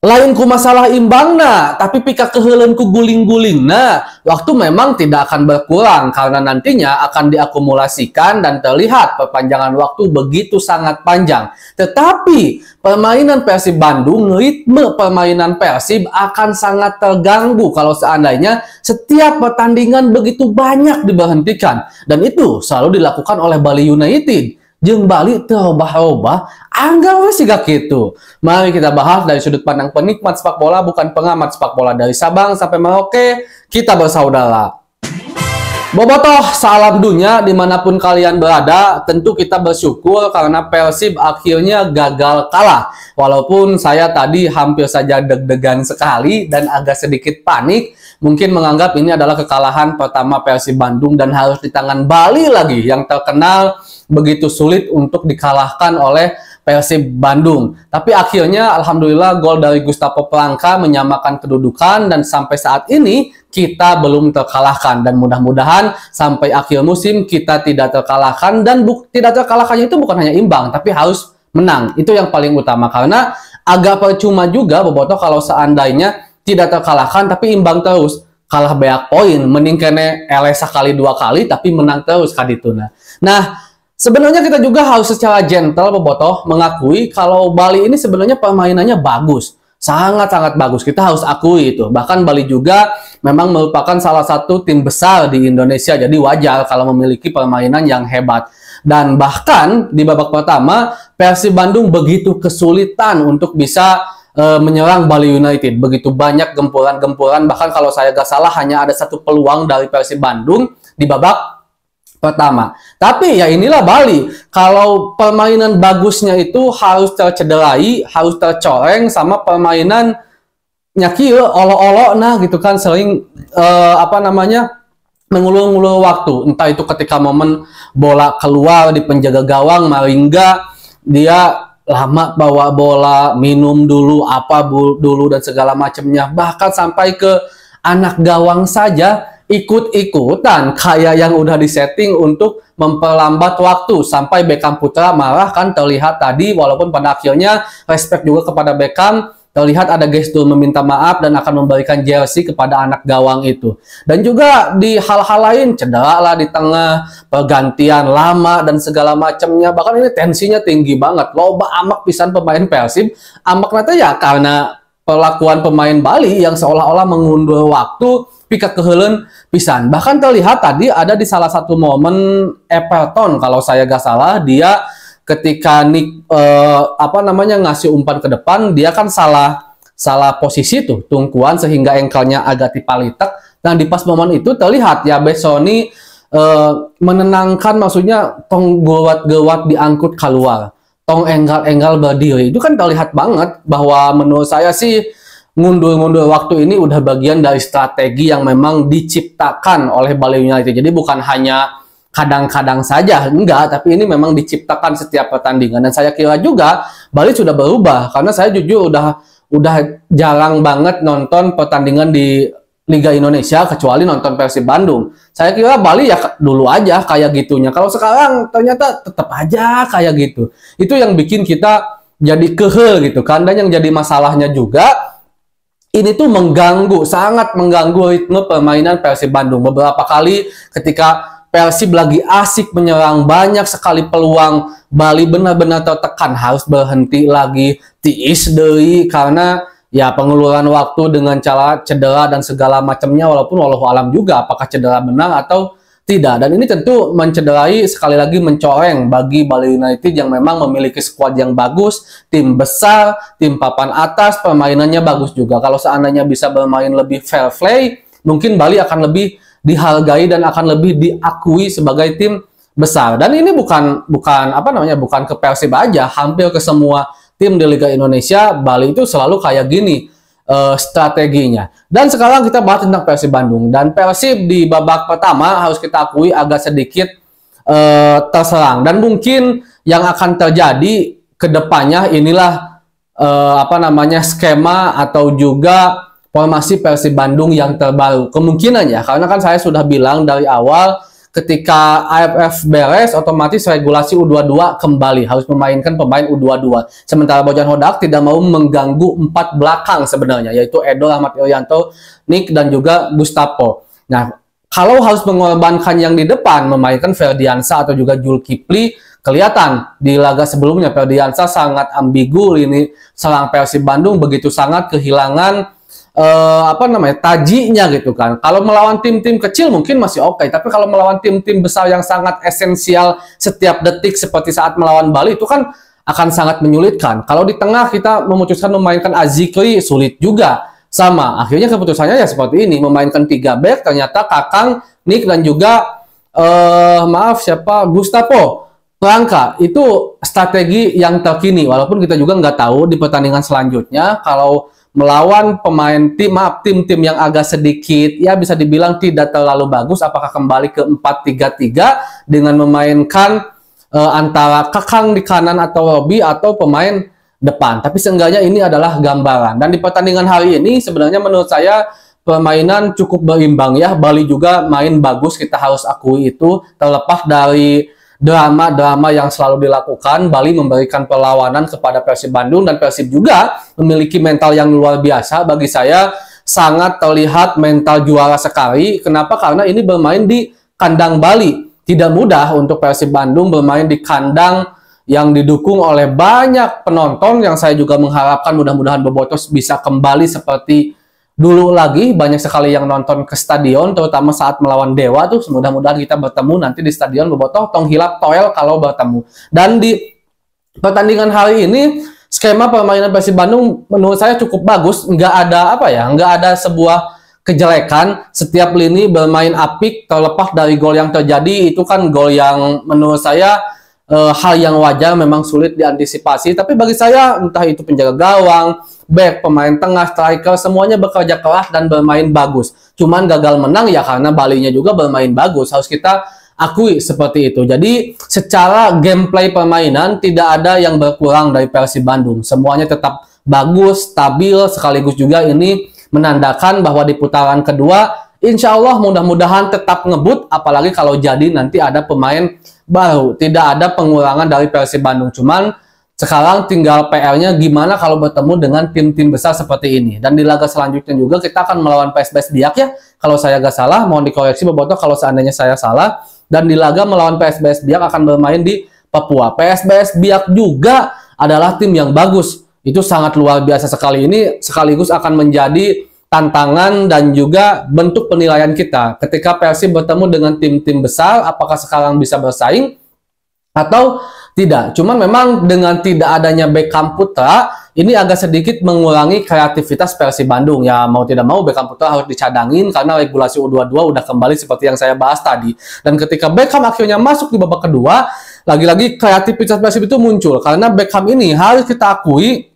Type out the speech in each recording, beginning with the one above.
Lain ku masalah imbangna, tapi pika keheuleuan ku guling-gulingna, waktu memang tidak akan berkurang karena nantinya akan diakumulasikan dan terlihat perpanjangan waktu begitu sangat panjang. Tetapi permainan Persib Bandung, ritme permainan Persib akan sangat terganggu kalau seandainya setiap pertandingan begitu banyak diberhentikan, dan itu selalu dilakukan oleh Bali United. Jeung Bali terobah-obah, anggawe siga kitu. Mari kita bahas dari sudut pandang penikmat sepak bola, bukan pengamat sepak bola. Dari Sabang sampai Merauke, kita bersaudara. Bobotoh, salam dunia dimanapun kalian berada. Tentu kita bersyukur karena Persib akhirnya gagal kalah. Walaupun saya tadi hampir saja deg-degan sekali dan agak sedikit panik. Mungkin menganggap ini adalah kekalahan pertama Persib Bandung dan harus di tangan Bali lagi yang terkenal begitu sulit untuk dikalahkan oleh Persib Bandung. Tapi akhirnya alhamdulillah gol dari Gustavo Polanco menyamakan kedudukan dan sampai saat ini kita belum terkalahkan, dan mudah-mudahan sampai akhir musim kita tidak terkalahkan, dan tidak terkalahkannya itu bukan hanya imbang tapi harus menang. Itu yang paling utama karena agak percuma juga bobotoh kalau seandainya tidak terkalahkan tapi imbang terus, kalah banyak poin, mending kene eleh sekali dua kali tapi menang terus kadituna. Nah, sebenarnya kita juga harus secara gentle bobotoh mengakui kalau Bali ini sebenarnya permainannya bagus. Sangat-sangat bagus, kita harus akui itu. Bahkan Bali juga memang merupakan salah satu tim besar di Indonesia, jadi wajar kalau memiliki permainan yang hebat. Dan bahkan di babak pertama, Persib Bandung begitu kesulitan untuk bisa menyerang Bali United. Begitu banyak gempuran-gempuran, bahkan kalau saya gak salah hanya ada satu peluang dari Persib Bandung di babak pertama. Tapi ya inilah Bali. Kalau permainan bagusnya itu harus tercederai, harus tercoreng sama permainan nyakil olo-olo nah gitu kan, sering mengulur-ngulur waktu. Entah itu ketika momen bola keluar di penjaga gawang Maringga, dia lama bawa bola, minum dulu apa dulu dan segala macamnya. Bahkan sampai ke anak gawang saja ikut-ikutan kayak yang udah disetting untuk memperlambat waktu, sampai Beckham Putra marah kan terlihat tadi, walaupun pada akhirnya respect juga kepada Beckham, terlihat ada gestur meminta maaf dan akan memberikan jersey kepada anak gawang itu. Dan juga di hal-hal lain, cedera lah di tengah, pergantian lama dan segala macamnya, bahkan ini tensinya tinggi banget, loba amak pisan pemain Persib, amak nanti ya karena perlakuan pemain Bali yang seolah-olah mengundur waktu pika keheuleuan pisan. Bahkan terlihat tadi ada di salah satu momen Everton kalau saya gak salah, dia ketika Nick ngasih umpan ke depan, dia kan salah posisi tuh tungkuan sehingga engkelnya agak tipalitek, dan di pas momen itu terlihat ya Besoni menenangkan, maksudnya tong gawat diangkut keluar, tong enggal berdiri. Itu kan terlihat banget bahwa menurut saya sih mundur-mundur waktu ini udah bagian dari strategi yang memang diciptakan oleh Bali United. Jadi bukan hanya kadang-kadang saja, enggak, tapi ini memang diciptakan setiap pertandingan. Dan saya kira juga Bali sudah berubah, karena saya jujur udah jarang banget nonton pertandingan di Liga Indonesia kecuali nonton Persib Bandung. Saya kira Bali ya dulu aja kayak gitunya. Kalau sekarang ternyata tetap aja kayak gitu. Itu yang bikin kita jadi kehel gitu kan. Dan yang jadi masalahnya juga, ini tuh sangat mengganggu ritme permainan Persib Bandung. Beberapa kali ketika Persib lagi asik menyerang, banyak sekali peluang, Bali benar-benar tertekan, harus berhenti lagi, tiis deui karena ya penguluran waktu dengan cara cedera dan segala macamnya, walaupun wallahu alam juga apakah cedera benar atau tidak. Dan ini tentu mencederai, sekali lagi mencoreng bagi Bali United yang memang memiliki skuad yang bagus, tim besar, tim papan atas, permainannya bagus juga. Kalau seandainya bisa bermain lebih fair play, mungkin Bali akan lebih dihargai dan akan lebih diakui sebagai tim besar. Dan ini bukan ke Persib aja, hampir ke semua tim di Liga Indonesia Bali itu selalu kayak gini strateginya. Dan sekarang kita bahas tentang Persib Bandung. Dan Persib di babak pertama harus kita akui agak sedikit terserang. Dan mungkin yang akan terjadi ke depannya inilah skema atau juga formasi Persib Bandung yang terbaru. Kemungkinan ya, karena kan saya sudah bilang dari awal ketika AFF beres, otomatis regulasi U22 kembali harus memainkan pemain U22. Sementara Bojan Hodak tidak mau mengganggu 4 belakang sebenarnya, yaitu Edo, Ahmad Irianto, Nick, dan juga Gustavo. Nah, kalau harus mengorbankan yang di depan, memainkan Ferdiansa atau juga Zulkifli, kelihatan di laga sebelumnya Ferdiansa sangat ambigu. Ini serang Persib Bandung begitu sangat kehilangan tajinya gitu kan. Kalau melawan tim-tim kecil mungkin masih oke, tapi kalau melawan tim-tim besar yang sangat esensial setiap detik seperti saat melawan Bali itu kan akan sangat menyulitkan. Kalau di tengah kita memutuskan memainkan Azikri, sulit juga. Sama, akhirnya keputusannya ya seperti ini, memainkan 3 back, ternyata Kakang, Nick, dan juga Gustavo Rangka. Itu strategi yang terkini, walaupun kita juga nggak tahu di pertandingan selanjutnya kalau melawan pemain tim-tim yang agak sedikit ya bisa dibilang tidak terlalu bagus, apakah kembali ke 4-3-3 dengan memainkan antara Kakang di kanan atau Robi atau pemain depan. Tapi seenggaknya ini adalah gambaran. Dan di pertandingan hari ini sebenarnya menurut saya permainan cukup berimbang ya. Bali juga main bagus, kita harus akui itu. Terlepas dari drama-drama yang selalu dilakukan, Bali memberikan perlawanan kepada Persib Bandung, dan Persib juga memiliki mental yang luar biasa. Bagi saya sangat terlihat mental juara sekali. Kenapa? Karena ini bermain di kandang Bali. Tidak mudah untuk Persib Bandung bermain di kandang yang didukung oleh banyak penonton, yang saya juga mengharapkan mudah-mudahan Bobotoh bisa kembali seperti dulu lagi. Banyak sekali yang nonton ke stadion, terutama saat melawan Dewa tuh. Mudah-mudahan kita bertemu nanti di stadion Bobotoh, tong hilap toel kalau bertemu. Dan di pertandingan hari ini skema permainan Persib Bandung menurut saya cukup bagus, nggak ada sebuah kejelekan. Setiap lini bermain apik, terlepas dari gol yang terjadi. Itu kan gol yang menurut saya hal yang wajar, memang sulit diantisipasi. Tapi bagi saya, entah itu penjaga gawang, back, pemain tengah, striker, semuanya bekerja keras dan bermain bagus. Cuman gagal menang ya karena Balinya juga bermain bagus. Harus kita akui seperti itu. Jadi secara gameplay permainan tidak ada yang berkurang dari Persib Bandung. Semuanya tetap bagus, stabil, sekaligus juga ini menandakan bahwa di putaran kedua insya Allah mudah-mudahan tetap ngebut, apalagi kalau jadi nanti ada pemain baru. Tidak ada pengurangan dari Persib Bandung, cuman sekarang tinggal PR-nya gimana kalau bertemu dengan tim-tim besar seperti ini. Dan di laga selanjutnya juga kita akan melawan PSBS Biak ya, kalau saya nggak salah, mohon dikoreksi Bobotoh kalau seandainya saya salah. Dan di laga melawan PSBS Biak akan bermain di Papua. PSBS Biak juga adalah tim yang bagus, itu sangat luar biasa sekali. Ini sekaligus akan menjadi tantangan dan juga bentuk penilaian kita ketika Persib bertemu dengan tim-tim besar, apakah sekarang bisa bersaing atau tidak. Cuman memang dengan tidak adanya Beckham Putra ini agak sedikit mengurangi kreativitas Persib Bandung. Ya mau tidak mau Beckham Putra harus dicadangin karena regulasi U22 udah kembali seperti yang saya bahas tadi. Dan ketika Beckham akhirnya masuk di babak kedua, lagi-lagi kreativitas Persib itu muncul karena Beckham ini harus kita akui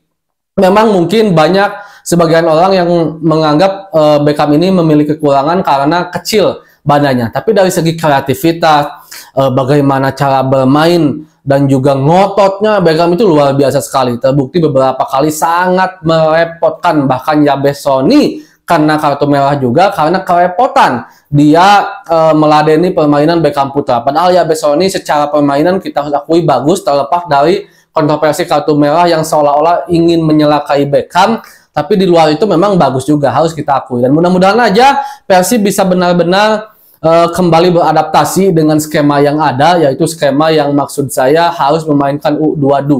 memang mungkin banyak sebagian orang yang menganggap Beckham ini memiliki kekurangan karena kecil badannya. Tapi dari segi kreativitas, bagaimana cara bermain, dan juga ngototnya Beckham itu luar biasa sekali. Terbukti beberapa kali sangat merepotkan, bahkan Yabesoni karena kartu merah juga karena kerepotan dia meladeni permainan Beckham Putra. Padahal Yabesoni secara permainan kita harus akui bagus, terlepas dari kontroversi kartu merah yang seolah-olah ingin menyelakai Beckham. Tapi di luar itu memang bagus juga, harus kita akui. Dan mudah-mudahan aja Persib bisa benar-benar kembali beradaptasi dengan skema yang ada, yaitu skema yang maksud saya harus memainkan U22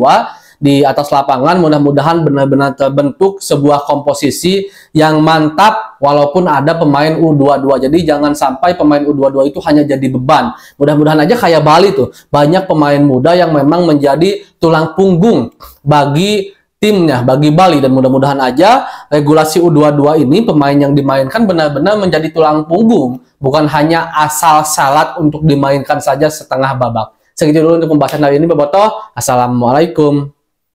di atas lapangan. Mudah-mudahan benar-benar terbentuk sebuah komposisi yang mantap walaupun ada pemain U22. Jadi jangan sampai pemain U22 itu hanya jadi beban. Mudah-mudahan aja kayak Bali tuh, banyak pemain muda yang memang menjadi tulang punggung bagi timnya, bagi Bali. Dan mudah-mudahan aja regulasi U22 ini pemain yang dimainkan benar-benar menjadi tulang punggung, bukan hanya asal salat untuk dimainkan saja setengah babak. Segitu dulu untuk pembahasan hari ini Bobotoh. Assalamualaikum.